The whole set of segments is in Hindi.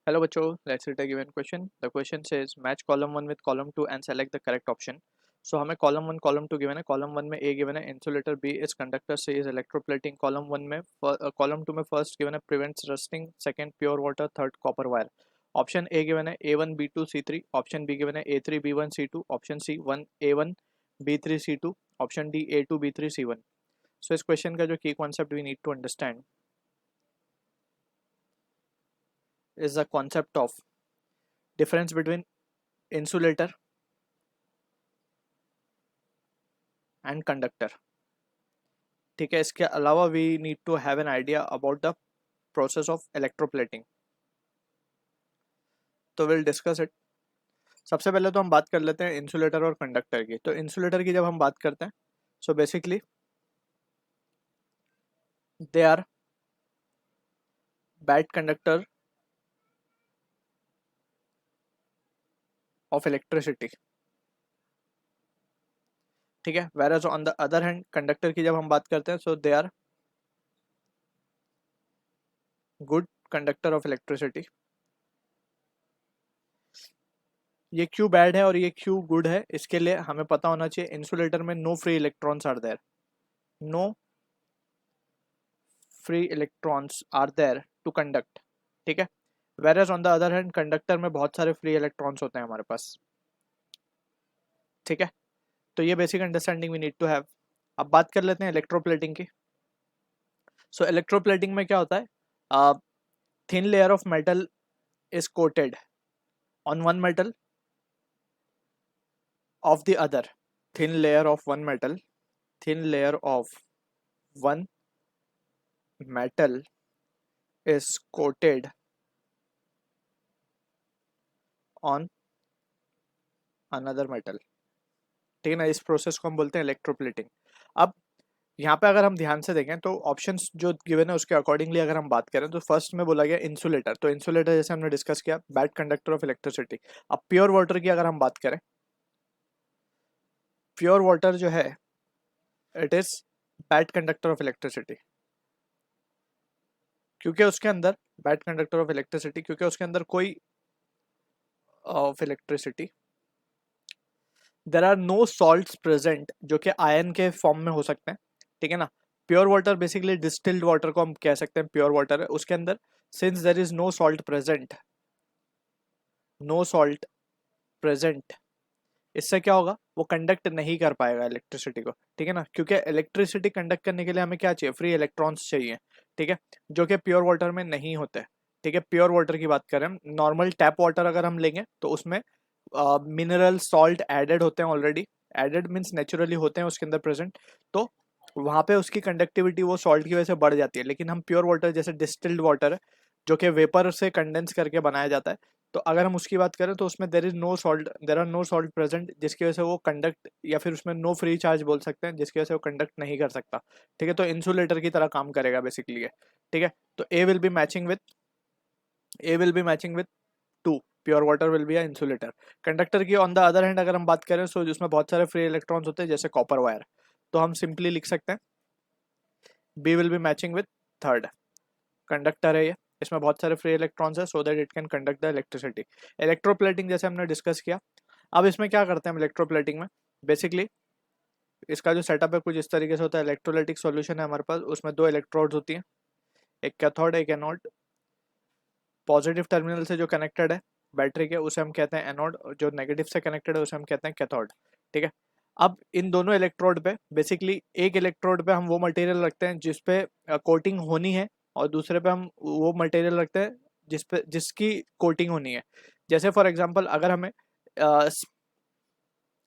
Hello बच्चों, let's read a given question. The question says match column 1 with column 2 and select the correct option. So हमें column 1 column 2 given है. Column 1 में A given है insulator, B is conductor, C is electroplating. Column 1 में column 2 में first given है prevents rusting, second pure water, third copper wire. Option A given है A1 B2 C3. Option B given है A3 B1 C2. Option C 1 A1 B3 C2. Option D A2 B3 C1. So इस question का जो key concept we need to understand is the concept of difference between insulator and conductor. ठीक है, इसके अलावा we need to have an idea about the process of electroplating. तो विल डिस्कस इट. सबसे पहले तो हम बात कर लेते हैं इंसुलेटर और कंडक्टर की. तो इंसुलेटर की जब हम बात करते हैं, so basically they are bad conductor of electricity. ठीक है, whereas on the other hand conductor की जब हम बात करते हैं, so they are good conductor of electricity. ये क्यों बैड है और ये क्यों गुड है, इसके लिए हमें पता होना चाहिए इंसुलेटर में no free electrons are there. No free electrons are there to conduct. ठीक है, whereas on the other hand conductor में बहुत सारे फ्री इलेक्ट्रॉन्स होते हैं हमारे पास. ठीक है, तो ये basic understanding we need to have. अब बात कर लेते हैं इलेक्ट्रोप्लेटिंग की. सो इलेक्ट्रोप्लेटिंग में क्या होता है, thin layer of metal is coated on one metal of the other. Thin layer of one metal is coated on another metal. ठीक है ना, इस प्रोसेस को हम बोलते हैं इलेक्ट्रोप्लेटिंग. अब यहाँ पे अगर हम ध्यान से देखें तो ऑप्शंस जो गिवन है उसके अकॉर्डिंगली अगर हम बात करें तो फर्स्ट में बोला गया इंसुलेटर. तो इंसुलेटर जैसे हमने डिस्कस किया बैड कंडक्टर ऑफ इलेक्ट्रिसिटी. अब प्योर वाटर की अगर हम बात करें, प्योर वाटर जो है it is bad conductor of electricity. क्योंकि उसके अंदर बैड कंडक्टर ऑफ इलेक्ट्रिसिटी क्योंकि उसके अंदर कोई off electricity there are no salts present जो कि आयन के फॉर्म में हो सकते हैं. ठीक है ना, pure water basically distilled water को हम कह सकते हैं प्योर वाटर है. उसके अंदर since there is no salt present, इससे क्या होगा, वो कंडक्ट नहीं कर पाएगा इलेक्ट्रिसिटी को. ठीक है ना, क्योंकि इलेक्ट्रिसिटी कंडक्ट करने के लिए हमें क्या चाहिए, फ्री इलेक्ट्रॉन्स चाहिए. ठीक है, जो कि प्योर वाटर में नहीं होते. ठीक है, प्योर वाटर की बात करें, नॉर्मल टैप वाटर अगर हम लेंगे तो उसमें मिनरल सॉल्ट एडेड होते हैं ऑलरेडी. एडेड मीन्स नेचुरली होते हैं उसके अंदर प्रेजेंट. तो वहां पे उसकी कंडक्टिविटी वो सॉल्ट की वजह से बढ़ जाती है. लेकिन हम प्योर वाटर जैसे डिस्टिल्ड वाटर है जो कि वेपर से कंडेंस करके बनाया जाता है, तो अगर हम उसकी बात करें तो उसमें there are no salt present जिसकी वजह से वो कंडक्ट या फिर उसमें नो फ्री चार्ज बोल सकते हैं जिसकी वजह से वो कंडक्ट नहीं कर सकता. ठीक है, तो इंसुलेटर की तरह काम करेगा बेसिकली है. ठीक है, तो A will be matching with 2. Pure water will be a insulator. Conductor की ऑन द अदर हैंड अगर हम बात करें सो जिसमें बहुत सारे फ्री इलेक्ट्रॉन्स होते हैं जैसे कॉपर वायर, तो हम सिंपली लिख सकते हैं B will be matching with third. Conductor है ये, इसमें बहुत सारे फ्री इलेक्ट्रॉन्स है so that it can conduct the electricity. Electroplating जैसे हमने डिस्कस किया. अब इसमें क्या करते हैं हम इलेक्ट्रोप्लेटिंग में, बेसिकली इसका जो सेटअप है कुछ इस तरीके से होता है. इलेक्ट्रोलाइटिक सॉल्यूशन है हमारे पास, उसमें 2 इलेक्ट्रोड्स होती हैं, एक कैथोड एक एनोड. पॉजिटिव टर्मिनल से जो कनेक्टेड है बैटरी के उसे हम कहते हैं एनोड, जो नेगेटिव से कनेक्टेड है उसे हम कहते हैं कैथोड. ठीक है, अब इन दोनों इलेक्ट्रोड पे बेसिकली एक इलेक्ट्रोड पे हम वो मटेरियल रखते हैं जिसपे कोटिंग होनी है और दूसरे पे हम वो मटेरियल रखते हैं जिसकी कोटिंग होनी है. जैसे फॉर एग्जांपल अगर हमें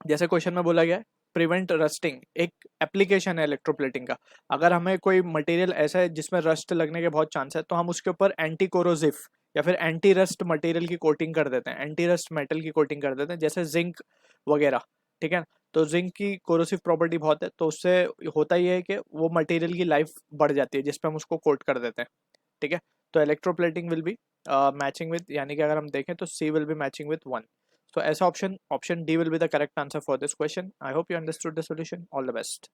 जैसे क्वेश्चन में बोला गया है प्रिवेंट रस्टिंग, एक एप्लीकेशन है इलेक्ट्रोप्लेटिंग का. अगर हमें कोई मटेरियल ऐसा है जिसमें रस्ट लगने के बहुत चांस है तो हम उसके ऊपर एंटी कोरोसिव या फिर एंटी रस्ट मटेरियल की कोटिंग कर देते हैं, एंटी रस्ट मेटल की कोटिंग कर देते हैं जैसे जिंक वगैरह. ठीक है, तो जिंक की कोरोसिव प्रॉपर्टी बहुत है तो उससे होता ही है कि वो मटेरियल की लाइफ बढ़ जाती है जिसपे हम उसको कोट कर देते हैं. ठीक है, तो electroplating will be matching with, यानी कि अगर हम देखें तो C will be matching with 1. So as option D will be the correct answer for this question. I hope you understood the solution. All the best.